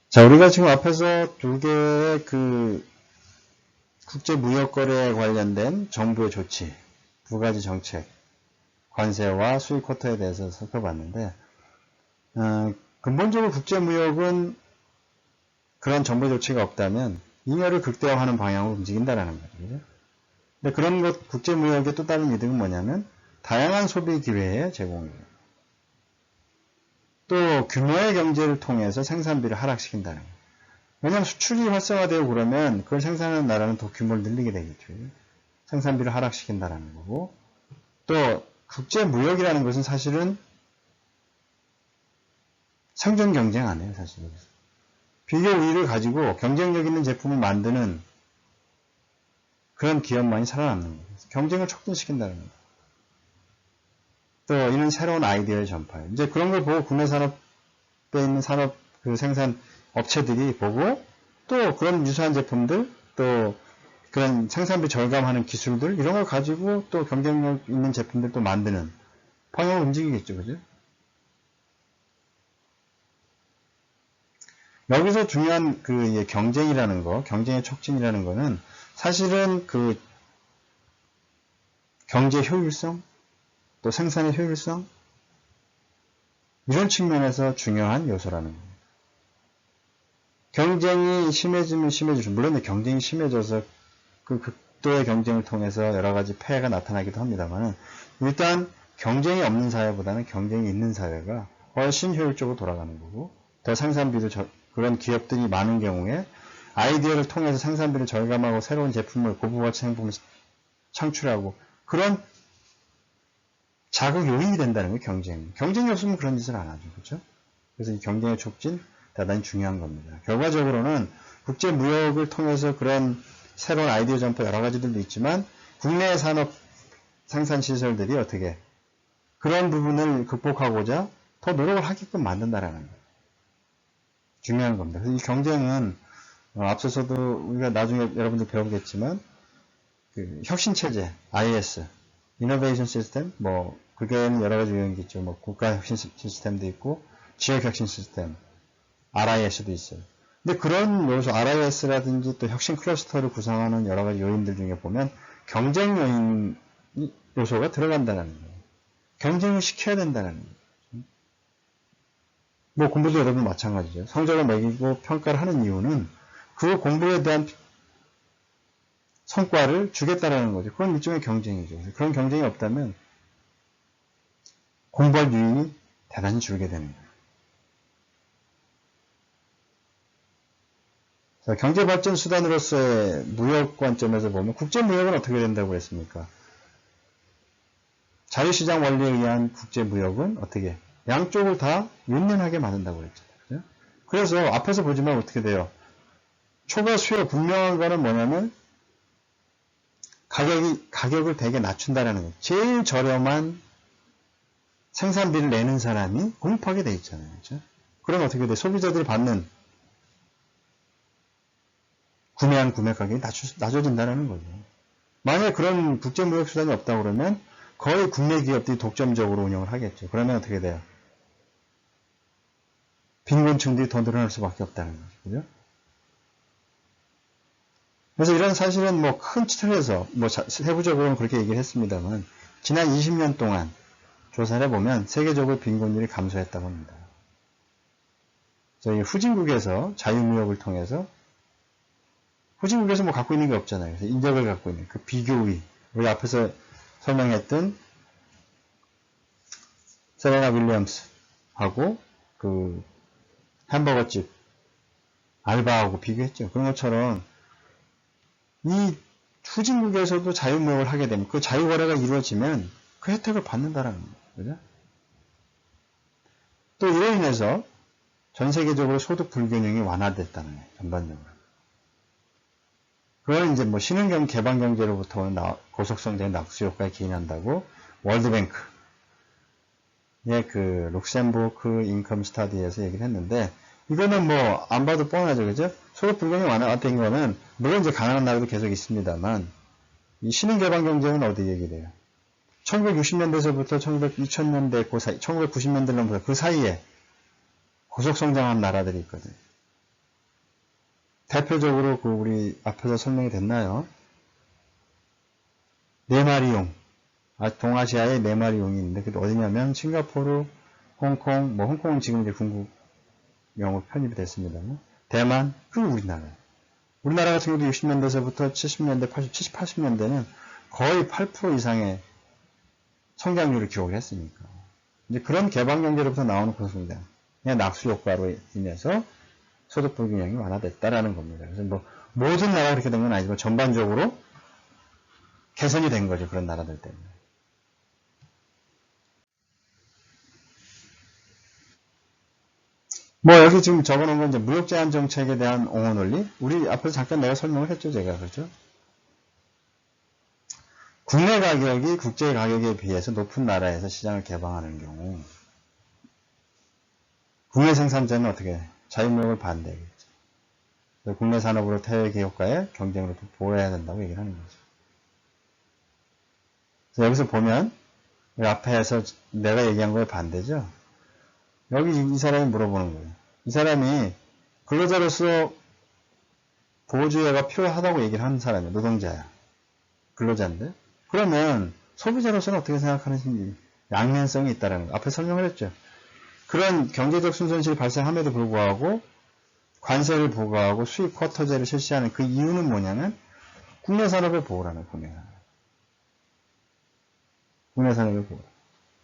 자, 우리가 지금 앞에서 두 개의 국제무역거래에 관련된 정부의 조치, 두 가지 정책, 관세와 수입 쿼터에 대해서 살펴봤는데, 근본적으로 국제무역은 그런 정부 조치가 없다면 잉여를 극대화하는 방향으로 움직인다는 거죠. 근데 그런 국제무역의 또 다른 이득은 뭐냐면 다양한 소비 기회의 제공이에요. 또 규모의 경제를 통해서 생산비를 하락시킨다는 거예요. 왜냐하면 수출이 활성화되고 그러면 그걸 생산하는 나라는 더 규모를 늘리게 되겠죠. 생산비를 하락시킨다는 거고, 또 국제무역이라는 것은 사실은 생존 경쟁 아니에요, 사실은. 비교 우위를 가지고 경쟁력 있는 제품을 만드는 그런 기업만이 살아남는 거예요. 경쟁을 촉진시킨다는 거예요. 또 이런 새로운 아이디어의 전파예요. 이제 그런 걸 보고 국내 산업에 있는 산업 생산 업체들이 보고 또 그런 유사한 제품들 또 그런 생산비 절감하는 기술들 이런 걸 가지고 또 경쟁력 있는 제품들 또 만드는 방향으로 움직이겠죠, 그죠? 여기서 중요한 경쟁이라는 거, 경쟁의 촉진이라는 거는 사실은 경제 효율성, 또 생산의 효율성, 이런 측면에서 중요한 요소라는 거예요. 경쟁이 심해지면 심해질수록, 물론 경쟁이 심해져서 그 극도의 경쟁을 통해서 여러 가지 폐해가 나타나기도 합니다만, 일단 경쟁이 없는 사회보다는 경쟁이 있는 사회가 훨씬 효율적으로 돌아가는 거고, 더 생산비도 그런 기업들이 많은 경우에 아이디어를 통해서 생산비를 절감하고 새로운 제품을 고부가치 상품을 창출하고 그런 자극 요인이 된다는 거예요, 경쟁. 경쟁이 없으면 그런 짓을 안 하죠, 그렇죠? 그래서 이 경쟁의 촉진 대단히 중요한 겁니다. 결과적으로는 국제 무역을 통해서 그런 새로운 아이디어 전파 여러 가지들도 있지만 국내 산업 생산 시설들이 어떻게 그런 부분을 극복하고자 더 노력을 하게끔 만든다라는 거예요. 중요한 겁니다. 그래서 이 경쟁은 앞서서도 우리가 나중에 여러분들 배우겠지만 혁신체제, IS, Innovation System, 그게는 여러 가지 유형이 있죠. 국가 혁신 시스템도 있고, 지역 혁신 시스템, RIS도 있어요. 근데 그런 요소, RIS라든지 또 혁신 클러스터를 구성하는 여러 가지 요인들 중에 보면 경쟁 요인 요소가 들어간다는 거예요. 경쟁을 시켜야 된다는 거예요. 공부도 여러분 마찬가지죠. 성적을 매기고 평가를 하는 이유는 그 공부에 대한 성과를 주겠다라는 거죠. 그건 일종의 경쟁이죠. 그런 경쟁이 없다면 공부할 유인이 대단히 줄게 되는 거예요. 자, 경제발전 수단으로서의 무역 관점에서 보면 국제무역은 어떻게 된다고 했습니까? 자유시장 원리에 의한 국제무역은 어떻게? 양쪽을 다 윤년하게 만든다고 했잖아요. 그래서 앞에서 보지만 어떻게 돼요? 초과 수요 분명한 거는 뭐냐면 가격을 되게 낮춘다라는 거예요. 제일 저렴한 생산비를 내는 사람이 공급하게 돼 있잖아요. 그렇죠? 그럼 어떻게 돼? 소비자들이 받는 구매한 구매 가격이 낮아진다는 거죠. 만약에 그런 국제무역 수단이 없다 그러면 거의 국내 기업들이 독점적으로 운영을 하겠죠. 그러면 어떻게 돼요? 빈곤층들이 더 늘어날 수밖에 없다는 거죠. 그죠? 그래서 이런 사실은 큰 틀에서 세부적으로는 그렇게 얘기를 했습니다만 지난 20년 동안 조사를 해보면 세계적으로 빈곤율이 감소했다고 합니다. 저희 후진국에서 자유무역을 통해서 후진국에서 갖고 있는 게 없잖아요. 그래서 인력을 갖고 있는 그 비교의 우리 앞에서 설명했던 세레나 윌리엄스하고 그 햄버거집 알바하고 비교했죠. 그런 것처럼 이 후진국에서도 자유무역을 하게 되면 그 자유거래가 이루어지면 그 혜택을 받는다라는 거예요. 그죠? 또 이로 인해서 전 세계적으로 소득 불균형이 완화됐다는 거예요. 전반적으로. 그걸 이제 뭐 신흥경 개방 경제로부터 오는 고속성장 낙수 효과에 기인한다고 월드뱅크 그 룩셈부르크 인컴 스터디에서 얘기를 했는데 이거는 뭐 안 봐도 뻔하죠. 그죠? 소득 불균형이 완화된 거는 물론 이제 가난한 나라도 계속 있습니다만 이 신흥개방 경제는 어디 얘기돼요? 1960년대에서부터 2000년대 그 사이, 1990년대로부터 그 사이에 고속성장한 나라들이 있거든요. 대표적으로 그 우리 앞에서 설명이 됐나요? 네 마리 용. 동아시아에 네 마리 용이 있는데 그게 어디냐면 싱가포르, 홍콩, 뭐 홍콩은 지금 이제 중국용으로 편입이 됐습니다만 대만, 그리고 우리나라. 우리나라 같은 경우도 60년대에서부터 70년대, 70, 80년대는 거의 8% 이상의 성장률을 기록을 했으니까. 이제 그런 개방경제로부터 나오는 고속성장, 그냥 낙수 효과로 인해서 소득 불균형이 완화됐다라는 겁니다. 그래서 뭐 모든 나라가 그렇게 된 건 아니지만 전반적으로 개선이 된 거죠. 그런 나라들 때문에. 뭐 여기 지금 적어놓은 건 이제 무역 제한 정책에 대한 옹호 논리. 우리 앞에서 잠깐 내가 설명을 했죠, 제가. 그렇죠? 국내 가격이 국제 가격에 비해서 높은 나라에서 시장을 개방하는 경우 국내 생산자는 어떻게 자유무역을 반대하겠죠. 국내 산업으로 퇴역의 효과에 경쟁으로 보호해야 된다고 얘기를 하는 거죠. 그래서 여기서 보면 앞에서 내가 얘기한 거에 반대죠. 여기 이 사람이 물어보는 거예요. 이 사람이 근로자로서 보호주의가 필요하다고 얘기를 하는 사람이에요. 노동자야. 근로자인데. 그러면 소비자로서는 어떻게 생각하는지 양면성이 있다는 거. 앞에 설명을 했죠. 그런 경제적 순손실이 발생함에도 불구하고 관세를 부과하고 수입 쿼터제를 실시하는 그 이유는 뭐냐면 국내 산업을 보호라는 겁니다. 국내 산업을 보호.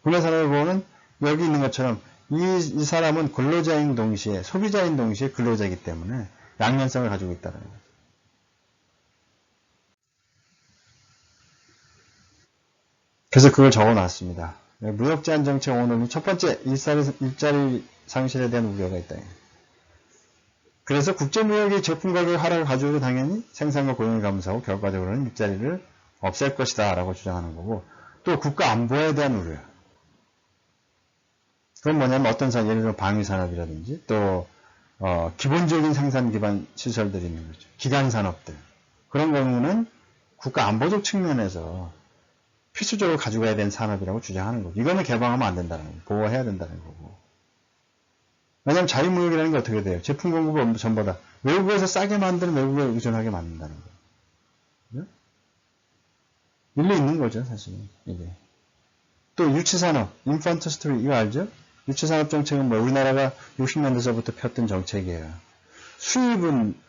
국내 산업을 보호는 여기 있는 것처럼 이 사람은 근로자인 동시에 소비자인 동시에 근로자이기 때문에 양면성을 가지고 있다는 거예요. 그래서 그걸 적어놨습니다. 무역 제한 정책 오늘은 첫 번째 일자리 상실에 대한 우려가 있다. 그래서 국제무역의 제품 가격 하락을 가져오고 당연히 생산과 고용을 감소하고 결과적으로는 일자리를 없앨 것이다 라고 주장하는 거고 또 국가 안보에 대한 우려. 그건 뭐냐면 어떤 산업, 예를 들어 방위산업이라든지 또 기본적인 생산 기반 시설들이 있는 거죠. 기간 산업들. 그런 경우는 국가 안보적 측면에서 필수적으로 가져가야 되는 산업이라고 주장하는 거고 이거는 개방하면 안 된다는 거고 보호해야 된다는 거고 왜냐하면 자유무역이라는 게 어떻게 돼요? 제품 공급을 전부 다 외국에서 싸게 만드는 외국에 의존하게 만든다는 거예요. 일리 있는 거죠 사실은 이게. 또 유치산업, 인펀트 스토리 이거 알죠? 유치산업 정책은 뭐 우리나라가 60년대서부터 폈던 정책이에요. 수입은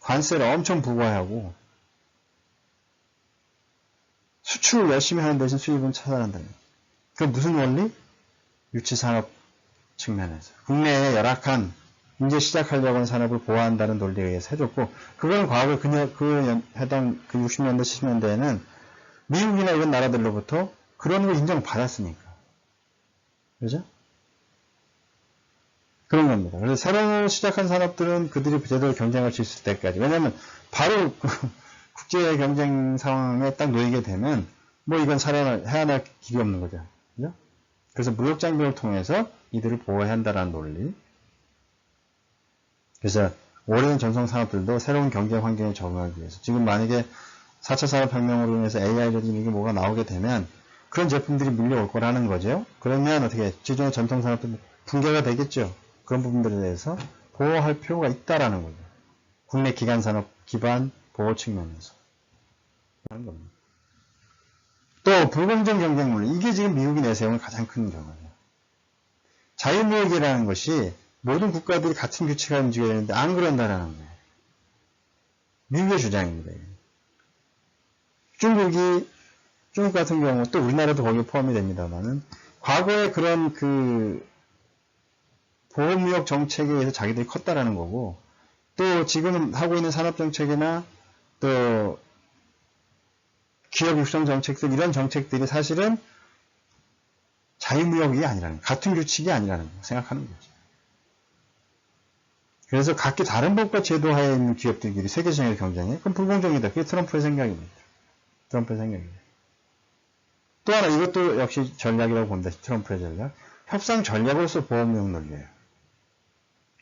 관세를 엄청 부과하고 수출을 열심히 하는 대신 수입은 차단한다는 거예요. 그 무슨 원리? 유치산업 측면에서. 국내에 열악한 이제 시작하려고 하는 산업을 보호한다는 논리에 의해서 해줬고 그건 과거에 해당 60년대, 70년대에는 미국이나 이런 나라들로부터 그런 걸 인정받았으니까. 그죠? 그런 겁니다. 그래서 새로 시작한 산업들은 그들이 제대로 경쟁할 수 있을 때까지. 왜냐하면 바로 국제 경쟁 상황에 딱 놓이게 되면 뭐 이건 해안할 길이 없는 거죠. 그죠? 그래서 무역 장벽을 통해서 이들을 보호해야 한다는 논리. 그래서 오래된 전통 산업들도 새로운 경쟁 환경에 적응하기 위해서 지금 만약에 4차 산업혁명으로 인해서 AI라든지 이게 뭐가 나오게 되면 그런 제품들이 밀려올 거라는 거죠. 그러면 어떻게 기존의 전통 산업들 붕괴가 되겠죠. 그런 부분들에 대해서 보호할 필요가 있다라는 거죠. 국내 기간 산업 기반 보호 측면에서 하는 겁니다. 또 불공정 경쟁 논리 이게 지금 미국이 내세우는 가장 큰 경우예요. 자유무역이라는 것이 모든 국가들이 같은 규칙을 움직여야 되는데 안 그런다라는 거예요. 미국의 주장입니다. 중국 같은 경우 또 우리나라도 거기에 포함이 됩니다만은 과거에 그런 그 보호무역 정책에 의해서 자기들이 컸다라는 거고, 또 지금 하고 있는 산업정책이나 또 기업 육성 정책들, 이런 정책들이 사실은 자유무역이 아니라는, 같은 규칙이 아니라는 거 생각하는 거죠. 그래서 각기 다른 법과 제도하에 있는 기업들끼리 세계적인 경쟁해. 그럼 불공정이다. 그게 트럼프의 생각입니다. 트럼프의 생각입니다. 또 하나, 이것도 역시 전략이라고 봅니다. 트럼프의 전략. 협상 전략으로서 보호무역 논리예요.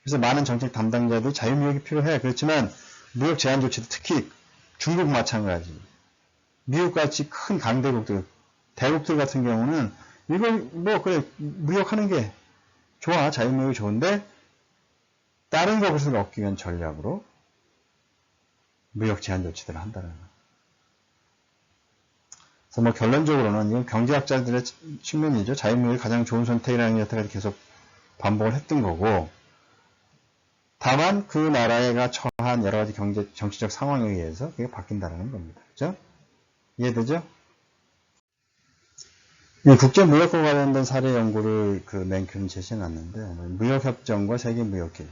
그래서 많은 정책 담당자들이 자유무역이 필요해. 그렇지만 무역 제한 조치도 특히 중국 마찬가지. 미국같이 큰 강대국들, 대국들 같은 경우는 이걸 뭐 그래 무역하는 게 좋아. 자유무역이 좋은데 다른 것을 얻기 위한 전략으로 무역 제한 조치들을 한다는 거. 그래서 뭐 결론적으로는 이건 경제학자들의 측면이죠. 자유무역이 가장 좋은 선택이라는 게 여태까지 계속 반복을 했던 거고, 다만 그 나라가 처한 여러 가지 정치적 상황에 의해서 그게 바뀐다는 겁니다. 그죠? 이해되죠? 이 국제무역과 관련된 사례 연구를 그 맨큐는 제시해놨는데, 무역협정과 세계무역기구.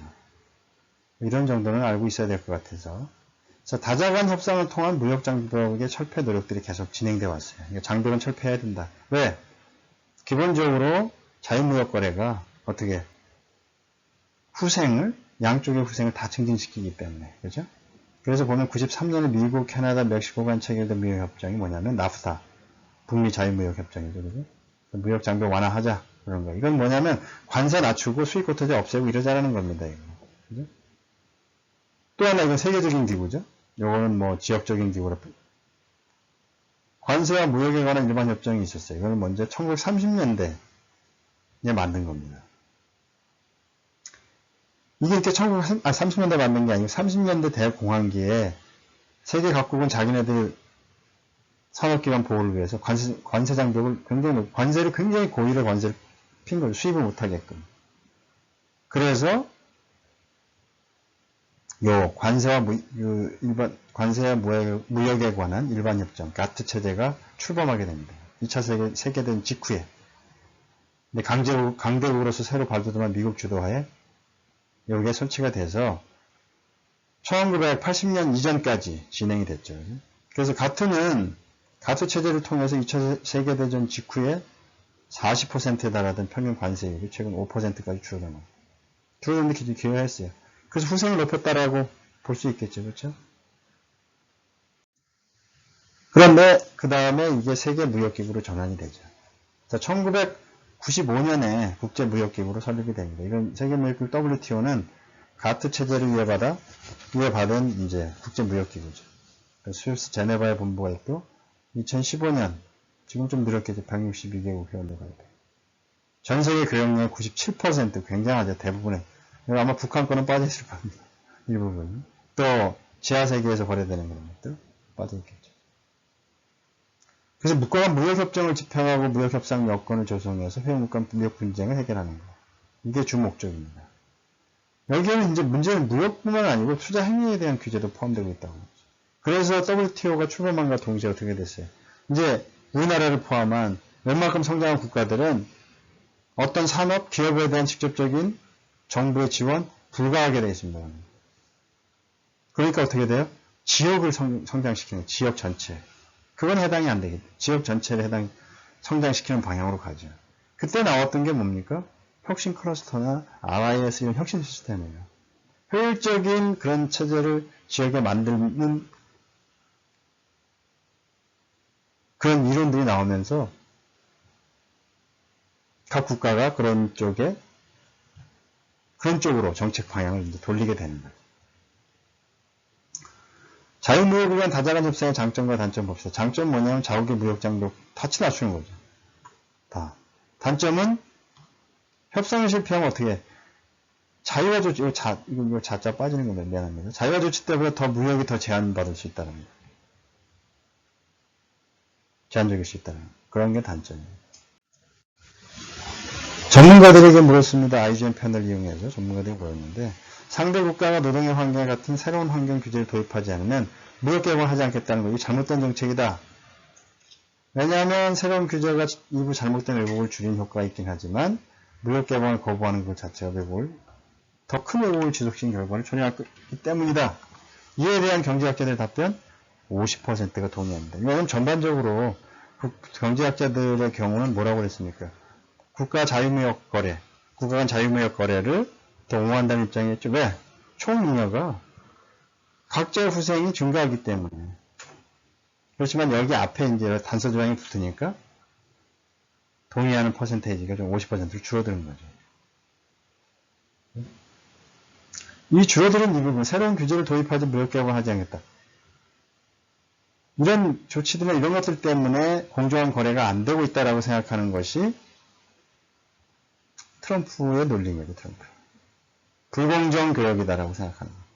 이런 정도는 알고 있어야 될 것 같아서. 그래서 다자간 협상을 통한 무역 장벽의 철폐 노력들이 계속 진행되어 왔어요. 그러니까 장벽은 철폐해야 된다. 왜? 기본적으로 자유무역 거래가 어떻게 양쪽의 후생을 다 증진시키기 때문에. 그죠? 그래서 보면 93년에 미국, 캐나다, 멕시코 간 체결된 무역협정이 뭐냐면 나프타, 북미 자유무역협정이죠. 그죠? 무역 장벽 완화하자. 그런 거. 이건 뭐냐면 관세 낮추고 수입 코타제 없애고 이러자라는 겁니다. 이거. 그죠? 또 하나 이건 세계적인 기구죠. 요거는 뭐 지역적인 기구로. 관세와 무역에 관한 일반 협정이 있었어요. 이거는 먼저 1930년대에 만든 겁니다. 이게 이렇게 30년대 만든 게 아니고 30년대 대공황기에 세계 각국은 자기네들 산업기관 보호를 위해서 관세 장벽을 관세를 굉장히 고의를 관세를 핀 거죠. 수입을 못하게끔. 그래서 요 관세와 무역에 관한 일반 협정, 가트 체제가 출범하게 됩니다. 2차 세계대전 직후에. 근데 강대국으로서 새로 발돋움한 미국 주도하에 여기에 설치가 돼서 1980년 이전까지 진행이 됐죠. 그래서 가트 체제를 통해서 2차 세계대전 직후에 40%에 달하던 평균 관세율이 최근 5%까지 줄어듭니다. 줄어드는데 기여했어요. 그래서 후생을 높였다라고 볼 수 있겠죠. 그렇죠? 그런데 그 다음에 이게 세계무역기구로 전환이 되죠. 1995년에 국제무역기구로 설립이 됩니다. 이건 세계무역기구 WTO는 가트 체제를 위협받은 이제 국제무역기구죠. 스위스 제네바에 본부가 있고 2015년 지금 좀 늘었겠죠. 162개국 회원으로 가야 돼. 전 세계 교역량의 97% 굉장하죠. 대부분의. 아마 북한 거는 빠져있을 겁니다. 일부분. 또 지하세계에서 거래되는 그런 것들 빠져있겠죠. 그래서 국가 간 무역협정을 집행하고 무역협상 여건을 조성해서 회원국 간 무역 분쟁을 해결하는 거. 이게 주 목적입니다. 여기에는 이제 문제는 무역뿐만 아니고 투자 행위에 대한 규제도 포함되고 있다고 하죠. 그래서 WTO가 출범함과 동시에 어떻게 됐어요? 이제 우리나라를 포함한 웬만큼 성장한 국가들은 어떤 산업, 기업에 대한 직접적인 정부의 지원 불가하게 되어 있습니다. 그러니까 어떻게 돼요? 지역을 성장시키는 지역 전체. 그건 해당이 안 되겠죠. 지역 전체를 성장시키는 방향으로 가죠. 그때 나왔던 게 뭡니까? 혁신 클러스터나 RIS 이런 혁신 시스템이에요. 효율적인 그런 체제를 지역에 만드는 그런 이론들이 나오면서 각 국가가 그런 쪽으로 정책 방향을 이제 돌리게 되는 거예요. 자유무역을 위한 다자간 협상의 장점과 단점 봅시다. 장점은 뭐냐면 자국의 무역 장벽 다치 낮추는 거죠. 다. 단점은 협상이 실패하면 어떻게 자유화 조치, 이거 자자 빠지는 건데 미안합니다. 자유화 조치 때문에 더 무역이 더 제한받을 수 있다는 거. 제한적일 수 있다는 거. 그런 게 단점이에요. 전문가들에게 물었습니다. IGN 편을 이용해서 전문가들이 물었는데 상대 국가가 노동의 환경 같은 새로운 환경 규제를 도입하지 않으면 무역 개방을 하지 않겠다는 거. 이게 잘못된 정책이다. 왜냐하면 새로운 규제가 일부 잘못된 왜곡을 줄이는 효과가 있긴 하지만 무역 개방을 거부하는 것 자체가 더 큰 왜곡을 지속시킨 결과를 초래하기 때문이다. 이에 대한 경제학자들의 답변 50%가 동의합니다. 이거는 전반적으로 경제학자들의 경우는 뭐라고 그랬습니까? 국가 간 자유무역 거래를 더 옹호한다는 입장이었죠. 왜? 총잉여가 각자의 후생이 증가하기 때문에. 그렇지만 여기 앞에 이제 단서 조항이 붙으니까 동의하는 퍼센테이지가 좀 50%로 줄어드는 거죠. 이 줄어드는 이 부분, 새로운 규제를 도입하지 무역 개방을 하지 않겠다. 이런 조치들이나 이런 것들 때문에 공정한 거래가 안 되고 있다라고 생각하는 것이 트럼프의 논리인 거죠, 트럼프. 불공정 교역이다라고 생각하는 거죠.